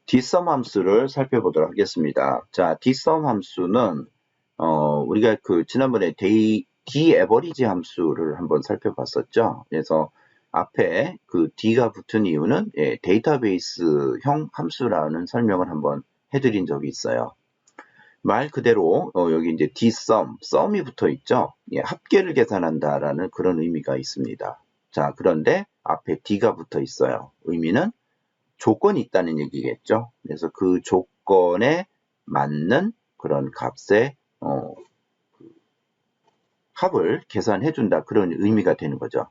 dsum 함수를 살펴보도록 하겠습니다. 자, dsum 함수는 우리가 지난번에 daverage 함수를 한번 살펴봤었죠. 그래서 앞에 d가 붙은 이유는 데이터베이스형 함수라는 설명을 한번 해드린 적이 있어요. 말 그대로 여기 이제 sum이 붙어 있죠. 합계를 계산한다라는 그런 의미가 있습니다. 자, 그런데 앞에 d가 붙어 있어요. 의미는 조건이 있다는 얘기겠죠. 그래서 그 조건에 맞는 그런 값의 합을 계산해 준다, 그런 의미가 되는 거죠.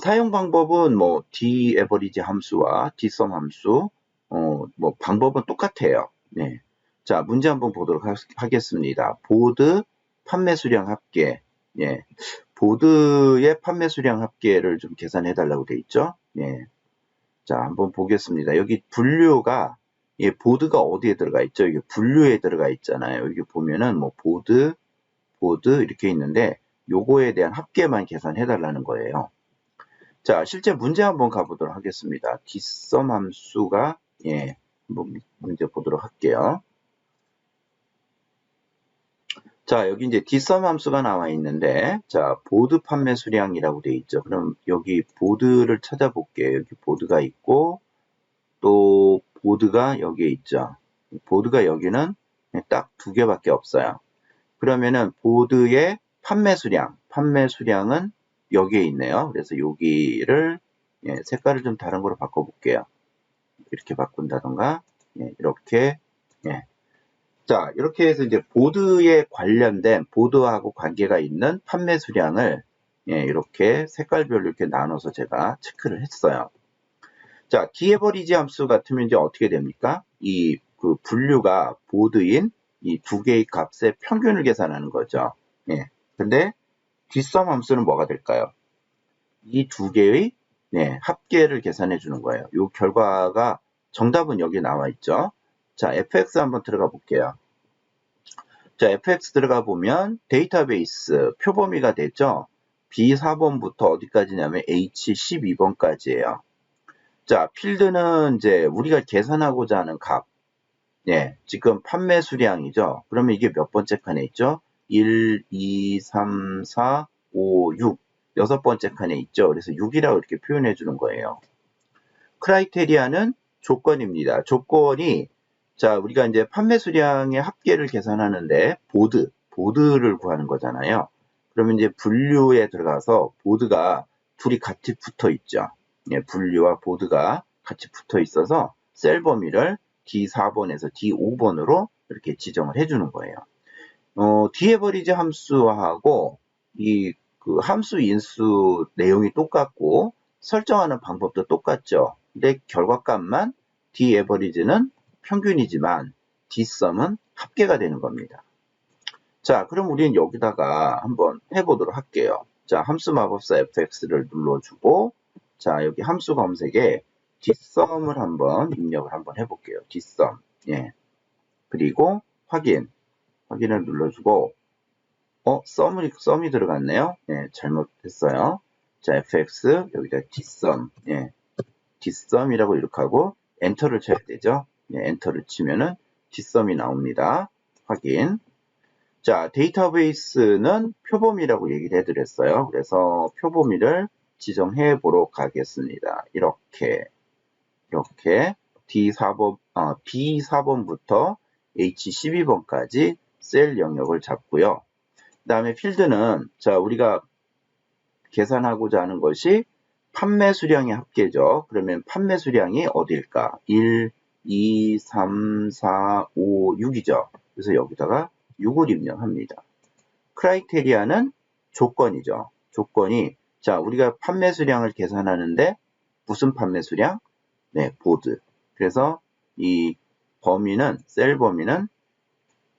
사용 방법은 뭐 daverage 함수와 dsum 함수 뭐 방법은 똑같아요. 네. 자, 문제 한번 보도록 하겠습니다. 보드 판매 수량 합계. 예. 보드의 판매 수량 합계를 좀 계산해 달라고 돼 있죠. 예. 자, 한번 보겠습니다. 여기 분류가, 보드가 어디에 들어가 있죠? 이게 분류에 들어가 있잖아요. 여기 보면은 뭐 보드 이렇게 있는데 요거에 대한 합계만 계산해 달라는 거예요. 자, 실제 문제 한번 가보도록 하겠습니다. dsum 함수가, 한번 문제 보도록 할게요. 자, 여기 이제 dsum 함수가 나와 있는데, 자, 보드 판매 수량이라고 되어 있죠. 그럼 여기 보드를 찾아볼게요. 여기 보드가 있고, 또 보드가 여기에 있죠. 보드가 여기는 딱 두 개밖에 없어요. 그러면은 보드의 판매 수량은 여기에 있네요. 그래서 여기를 색깔을 좀 다른 거로 바꿔볼게요. 이렇게 바꾼다던가, 이렇게. 자, 이렇게 해서 이제 보드에 관련된, 보드하고 관계가 있는 판매 수량을 이렇게 색깔별로 이렇게 나눠서 제가 체크를 했어요. 자, daverage 함수 같으면 이제 어떻게 됩니까? 이 분류가 보드인 이 두 개의 값의 평균을 계산하는 거죠. 근데 dsum 함수는 뭐가 될까요? 이 두 개의 합계를 계산해 주는 거예요. 이 결과가, 정답은 여기 나와 있죠. 자, fx 한번 들어가 볼게요. 자, fx 들어가 보면 데이터베이스 표범위가 되죠. B4번부터 어디까지냐면 H12번까지예요. 자, 필드는 이제 우리가 계산하고자 하는 값. 지금 판매 수량이죠. 그러면 이게 몇 번째 칸에 있죠? 1, 2, 3, 4, 5, 6. 여섯 번째 칸에 있죠. 그래서 6이라고 이렇게 표현해 주는 거예요. 크라이테리아는 조건입니다. 조건이, 자, 우리가 이제 판매 수량의 합계를 계산하는데 보드를 구하는 거잖아요. 그러면 이제 분류에 들어가서 보드가 둘이 같이 붙어 있죠. 분류와 보드가 같이 붙어 있어서 셀 범위를 D4번에서 D5번으로 이렇게 지정을 해주는 거예요. daverage 함수하고 이 함수 인수 내용이 똑같고 설정하는 방법도 똑같죠. 근데 결과값만 daverage는 평균이지만 dsum은 합계가 되는 겁니다. 자, 그럼 우리는 여기다가 한번 해보도록 할게요. 자, 함수 마법사 fx를 눌러주고, 자, 여기 함수 검색에 dsum을 한번 입력을 한번 해볼게요. dsum. 그리고 확인을 눌러주고, sum이 들어갔네요. 잘못했어요. 자, fx, 여기다 dsum, dsum이라고 이렇게 하고, 엔터를 쳐야 되죠. 엔터를 치면은 dsum이 나옵니다. 확인. 자, 데이터베이스는 표범위라고 얘기를 해드렸어요. 그래서 표범위를 지정해 보러 가겠습니다. 이렇게 B4번부터 H12번까지 셀 영역을 잡고요. 그 다음에 필드는, 자, 우리가 계산하고자 하는 것이 판매 수량의 합계죠. 그러면 판매 수량이 어디일까? 1, 2, 3, 4, 5, 6이죠. 그래서 여기다가 6을 입력합니다. 크라이테리아는 조건이죠. 조건이, 자, 우리가 판매 수량을 계산하는데 무슨 판매 수량? 보드. 그래서 이 셀 범위는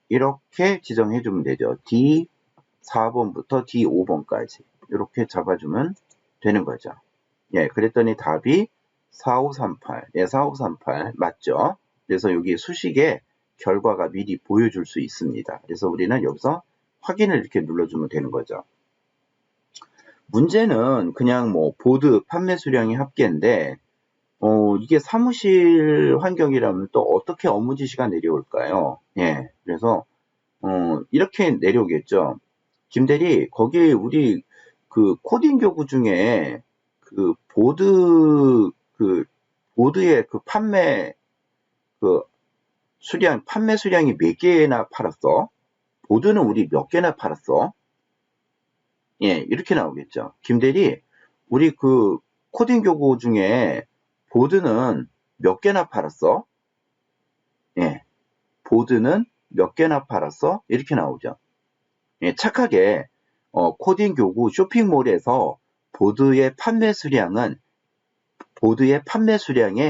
이렇게 지정해 주면 되죠. D4번부터 D5번까지 이렇게 잡아주면 되는 거죠. 그랬더니 답이 4538. 4538 맞죠? 그래서 여기 수식에 결과가 미리 보여줄 수 있습니다. 그래서 우리는 여기서 확인을 이렇게 눌러주면 되는 거죠. 문제는 그냥 뭐 보드 판매 수량이 합계인데 이게 사무실 환경이라면 또 어떻게 업무 지시가 내려올까요? 예, 그래서, 이렇게 내려오겠죠. 김대리, 거기 우리 그 코딩 교구 중에 그 보드의 그 판매 판매 수량이 몇 개나 팔았어? 보드는 우리 몇 개나 팔았어? 예, 이렇게 나오겠죠. 김대리, 우리 그 코딩 교구 중에 보드는 몇 개나 팔았어? 예, 보드는 몇 개나 팔았어? 이렇게 나오죠. 예, 착하게 코딩 교구 쇼핑몰에서 보드의 판매 수량의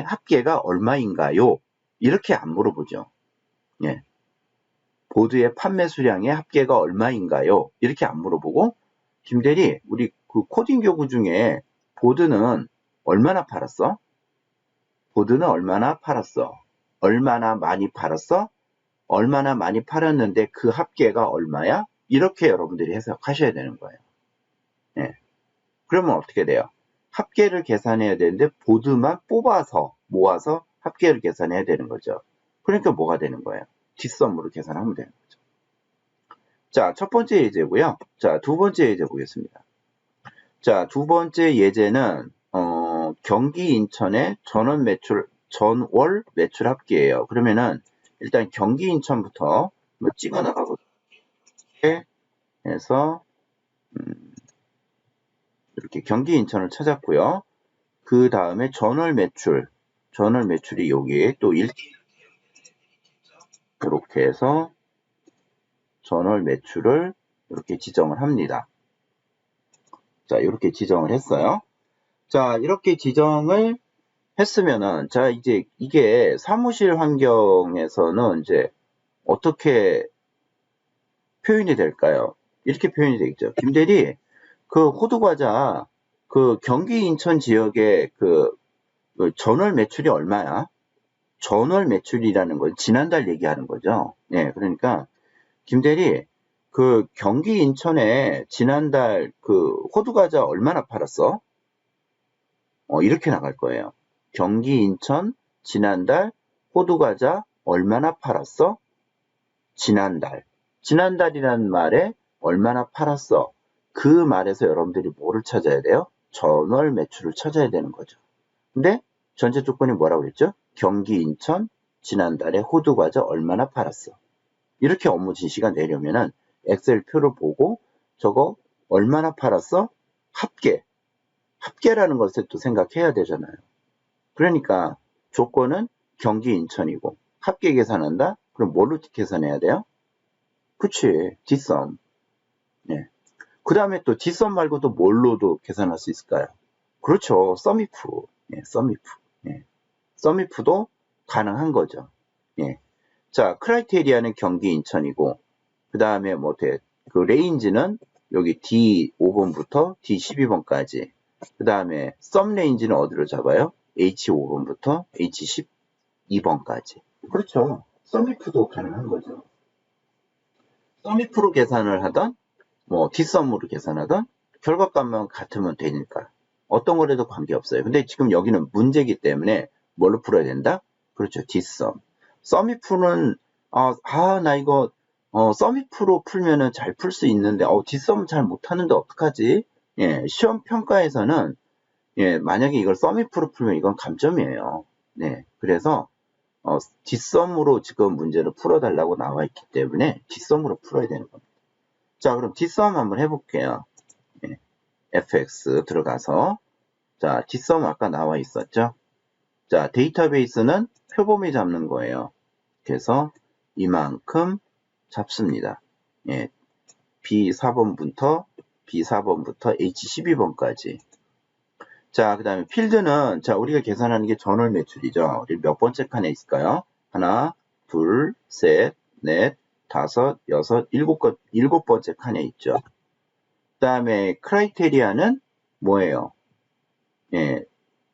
합계가 얼마인가요? 이렇게 안 물어보죠. 예, 보드의 판매 수량의 합계가 얼마인가요? 이렇게 안 물어보고, 김대리, 우리 그 코딩 교구 중에 보드는 얼마나 팔았어? 보드는 얼마나 팔았어? 얼마나 많이 팔았어? 얼마나 많이 팔았는데 그 합계가 얼마야? 이렇게 여러분들이 해석하셔야 되는 거예요. 예. 그러면 어떻게 돼요? 합계를 계산해야 되는데 보드만 뽑아서 모아서 합계를 계산해야 되는 거죠. 그러니까 뭐가 되는 거예요? 뒷섬으로 계산하면 되는 거죠. 자, 첫 번째 예제고요. 자, 두 번째 예제 보겠습니다. 자, 두 번째 예제는 경기 인천의 전월 매출 합계예요. 그러면은 일단 경기 인천부터 찍어 나가고 해서 이렇게 경기 인천을 찾았고요. 그 다음에 전월 매출이 여기에 또 이렇게 해서 전월 매출을 이렇게 지정을 합니다. 자, 이렇게 지정을 했어요. 자, 이렇게 지정을 했으면은, 자, 이제 이게 사무실 환경에서는 이제 어떻게 표현이 될까요? 이렇게 표현이 되겠죠. 김대리, 그 호두과자, 그 경기 인천 지역의 그 전월 매출이 얼마야? 전월 매출이라는 건 지난달 얘기하는 거죠. 네, 그러니까 김대리, 그 경기 인천에 지난달 그 호두과자 얼마나 팔았어? 이렇게 나갈 거예요. 경기 인천 지난달 호두과자 얼마나 팔았어? 지난달이라는 말에 얼마나 팔았어? 그 말에서 여러분들이 뭐를 찾아야 돼요? 전월 매출을 찾아야 되는 거죠. 근데 전제 조건이 뭐라고 그랬죠? 경기 인천 지난달에 호두과자 얼마나 팔았어? 이렇게 업무 지시가 내려면은 엑셀 표를 보고 저거 얼마나 팔았어? 합계라는 것을 또 생각해야 되잖아요. 그러니까 조건은 경기 인천이고 합계 계산한다? 그럼 뭘로 계산해야 돼요? 그치, 뒷섬. 네. 그 다음에 또 뒷섬 말고도 뭘로도 계산할 수 있을까요? 그렇죠, 썸이프. 네, 썸이프. 네. 썸이프도 가능한 거죠. 예. 자, 크라이테리아는 경기 인천이고, 그 다음에 그 레인지는 여기 D5번부터 D12번까지. 그 다음에 썸 레인지는 어디로 잡아요? H5번부터 H12번까지. 그렇죠. 썸이프도 가능한 거죠. 썸이프로 계산을 하던, 뒷썸으로 계산하던, 결과값만 같으면 되니까. 어떤 거라도 관계없어요. 근데 지금 여기는 문제이기 때문에 뭘로 풀어야 된다? 그렇죠. 뒷썸. 썸이프는, 나 이거, 썸이프로 풀면은 잘 풀 수 있는데, 뒷썸 잘 못하는데 어떡하지? 예, 시험 평가에서는, 예, 만약에 이걸 썸이프로 풀면 이건 감점이에요. 네, 그래서, 뒷썸으로 지금 문제를 풀어달라고 나와 있기 때문에 뒷썸으로 풀어야 되는 겁니다. 자, 그럼 뒷썸 한번 해볼게요. 예, fx 들어가서, 자, 뒷썸 아까 나와 있었죠? 자, 데이터베이스는 표범위 잡는 거예요. 그래서 이만큼 잡습니다. 예, B4번부터 H12번까지. 자, 그 다음에 필드는, 자, 우리가 계산하는 게 전월 매출이죠. 우리 몇 번째 칸에 있을까요? 하나, 둘, 셋, 넷, 다섯, 여섯, 일곱 번째 칸에 있죠. 그 다음에 크라이테리아는 뭐예요? 예,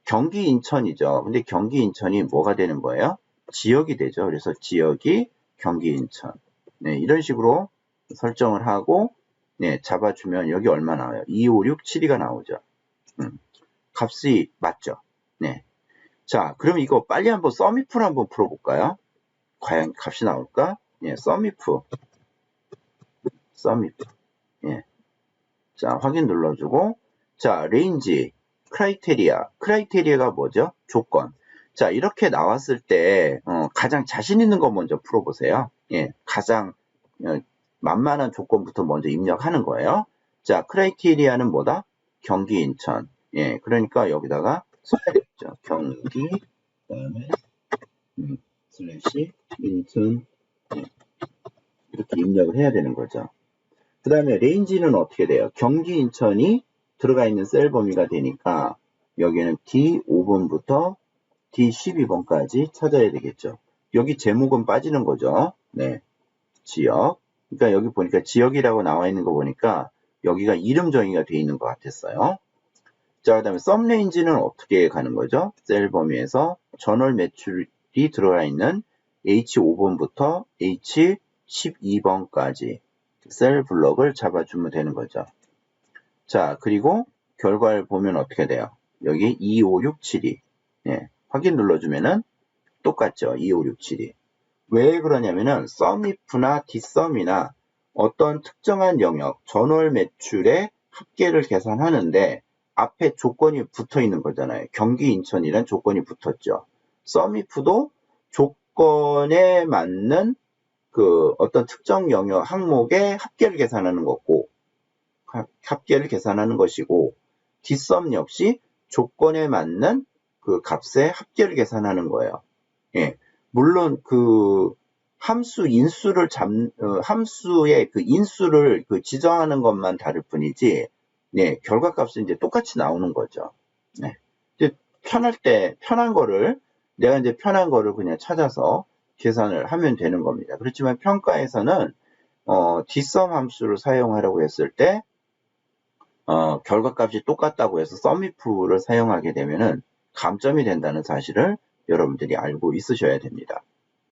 경기 인천이죠. 근데 경기 인천이 뭐가 되는 거예요? 지역이 되죠. 그래서 지역이 경기 인천. 네, 이런 식으로 설정을 하고, 네, 잡아주면 여기 얼마 나와요? 2, 5, 6, 7, 2가 나오죠. 값이 맞죠. 네. 자, 그럼 이거 빨리 한번 썸이프를 한번 풀어볼까요? 과연 값이 나올까? 예, 썸이프. 예. 자, 확인 눌러주고, 자, 레인지, 크라이테리아가 뭐죠? 조건. 자, 이렇게 나왔을 때, 가장 자신 있는 거 먼저 풀어보세요. 예, 가장, 만만한 조건부터 먼저 입력하는 거예요. 자, 크라이테리아는 뭐다? 경기, 인천. 예, 그러니까 여기다가 써야 되겠죠. 경기, 그 다음에, 슬래시, 인천, 예, 이렇게 입력을 해야 되는 거죠. 그 다음에 레인지는 어떻게 돼요? 경기, 인천이 들어가 있는 셀 범위가 되니까 여기는 D5번부터 D12번까지 찾아야 되겠죠. 여기 제목은 빠지는 거죠. 네, 지역. 그러니까 여기 보니까 지역이라고 나와 있는 거 보니까 여기가 이름 정의가 되어 있는 것 같았어요. 자, 그 다음에 썸 레인지는 어떻게 가는 거죠? 셀 범위에서 전월 매출이 들어가 있는 H5번부터 H12번까지 셀 블럭을 잡아주면 되는 거죠. 자, 그리고 결과를 보면 어떻게 돼요? 여기 2, 5, 6, 7이. 예, 확인 눌러주면은 똑같죠. 2, 5, 6, 7이. 왜 그러냐면은 썸이프나 뒷썸이나 어떤 특정한 영역, 전월 매출의 합계를 계산하는데 앞에 조건이 붙어 있는 거잖아요. 경기, 인천이란 조건이 붙었죠. 썸이프도 조건에 맞는 그 어떤 특정 영역 항목의 합계를 계산하는 것이고, 뒷썸 역시 조건에 맞는 그 값의 합계를 계산하는 거예요. 예. 물론 그 함수의 그 인수를 그 지정하는 것만 다를 뿐이지, 네, 결과값은 이제 똑같이 나오는 거죠. 네. 이제 편한 거를 그냥 찾아서 계산을 하면 되는 겁니다. 그렇지만 평가에서는 뒷썸 함수를 사용하라고 했을 때 결과값이 똑같다고 해서 썸이프를 사용하게 되면은 감점이 된다는 사실을 여러분들이 알고 있으셔야 됩니다.